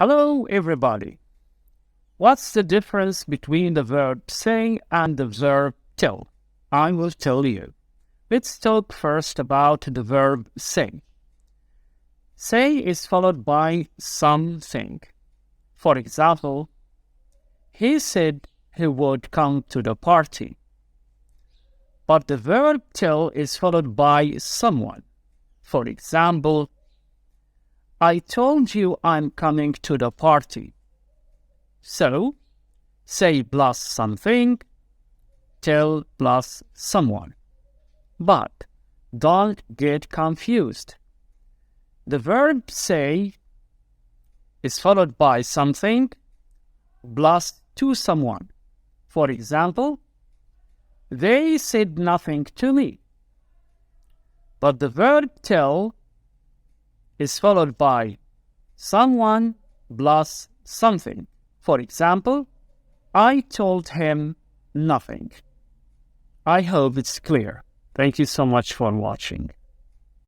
Hello, everybody. What's the difference between the verb say and the verb tell? I will tell you. Let's talk first about the verb say. Say is followed by something. For example, he said he would come to the party. But the verb tell is followed by someone. For example, I told you I'm coming to the party. So, say plus something, tell plus someone. But don't get confused. The verb say is followed by something plus to someone. For example, they said nothing to me. But the verb tell is followed by someone plus something. For example, I told him nothing. I hope it's clear. Thank you so much for watching.